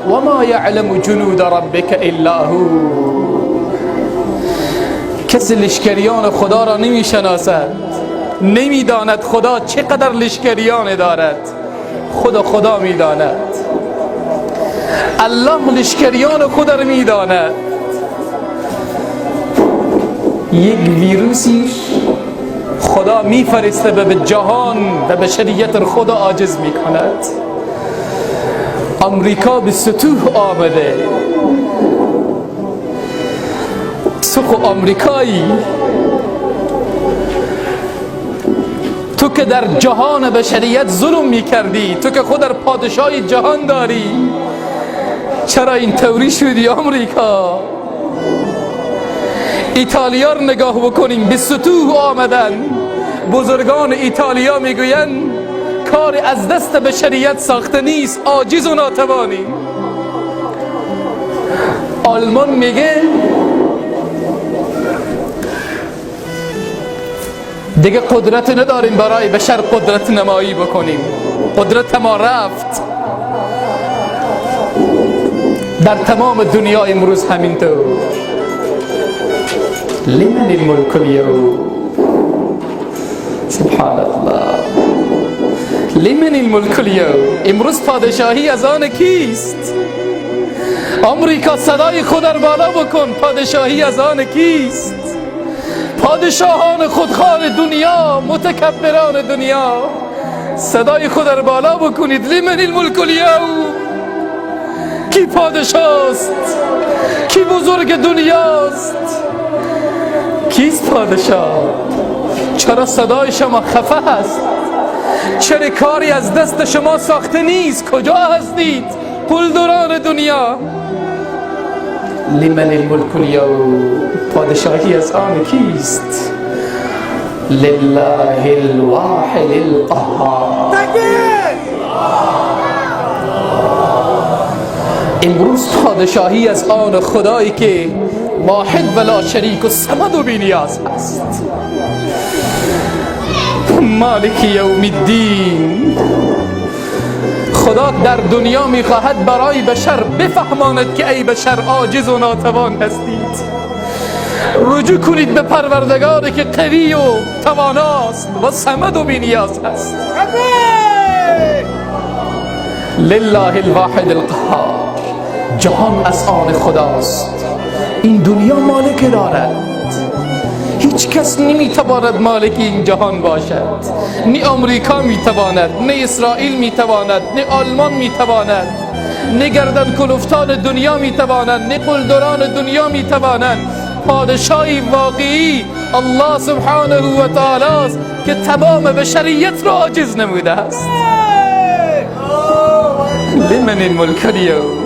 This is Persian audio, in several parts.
و ما یعلم جنود ربک الا هو. کسی لشکریان خدا را نمیشناسد، نمیداند خدا چقدر لشکریان دارد. خدا میداند. الله لشکریان خدا را میداند. یک ویروسی خدا میفرسته به جهان و بشریت خدا عاجز میکند. امریکا به سطوح آمده. تو خو امریکایی، تو که در جهان بشریت ظلم میکردی، تو که خود در پادشاهی جهان داری، چرا این طوری شدی امریکا؟ ایتالیا رو نگاه بکنیم، به سطوح آمدن. بزرگان ایتالیا میگویند کار از دست بشریت ساخته نیست، عاجز و ناتوانی. آلمان میگه دیگه قدرت نداریم برای بشر قدرت نمایی بکنیم، قدرت ما رفت. در تمام دنیا امروز همینطور. لمن الملك اليوم؟ سبحان الله. لمن الملك اليوم؟ امروز پادشاهی از آن کیست؟ امریکا صدای خود را بالا بکن، پادشاهی از آن کیست؟ پادشاهان خودخواه دنیا، متکبران دنیا، صدای خود را بالا بکنید. لمن الملك اليوم؟ کی پادشاست؟ کی بزرگ دنیاست؟ کیست پادشاه؟ چرا صدای شما خفه است؟ چرا کاری از دست شما ساخته نیست؟ کجا هستید قلدران دنیا؟ لمن الملك اليوم؟ پادشاهی از آن کیست؟ لله الواحد القهار. امروز پادشاهی از آن خدایی که واحد و لا شریک و صمد و بی‌نیاز است. مالک یوم الدین. خدا در دنیا میخواهد برای بشر بفهماند که ای بشر عاجز و ناتوان هستید. رجوع کنید به پروردگاری که قوی و تواناست و صمد و بی‌نیاز است. لله الواحد القهار. جهان از آن خداست. این دنیا مالک دارد. هیچ کس نمیتواند مالک این جهان باشد. نه امریکا میتواند، نه اسرائیل میتواند، نه آلمان میتواند، نه گردن کلفتان دنیا میتوانند، نه قلدران دنیا میتوانند. پادشاهی واقعی الله سبحانه و تعالی است که تمام بشریت را عاجز نموده است. لمن الملك اليوم؟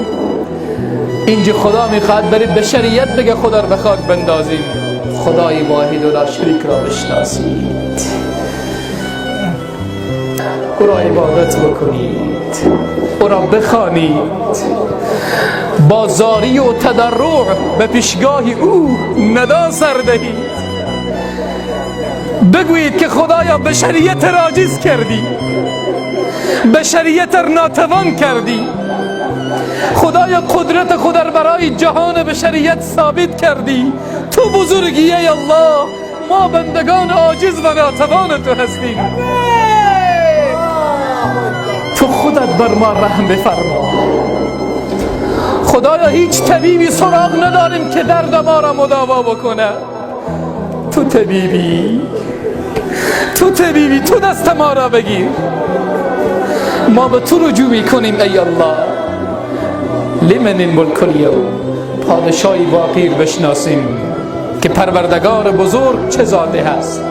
اینجا خدا میخواد برای بشریت بگه خدا رو به خاک بندازیم. خدای واحد و لا شریک را بشناسید، او را عبادت بکنید، او را بخوانید، با زاری و تضرع به پیشگاه او ندا سر دهید. بگویید که خدایا بشریت را عاجز کردی، بشریت را ناتوان کردی. خدایا قدرت خود را برای جهان بشریت ثابت کردی. تو بزرگی ای الله، ما بندگان عاجز و ناتوان تو هستیم. تو خودت بر ما رحم بفرما. خدایا هیچ طبیبی سراغ نداریم که درد ما را مداوا بکنه. تو طبیبی، تو طبیبی، تو دست ما را بگیر. ما به تو رجوع میکنیم ای الله. لمن الملك اليوم؟ پادشاهی واقعی بشناسیم که پروردگار بزرگ چه ذاته هست.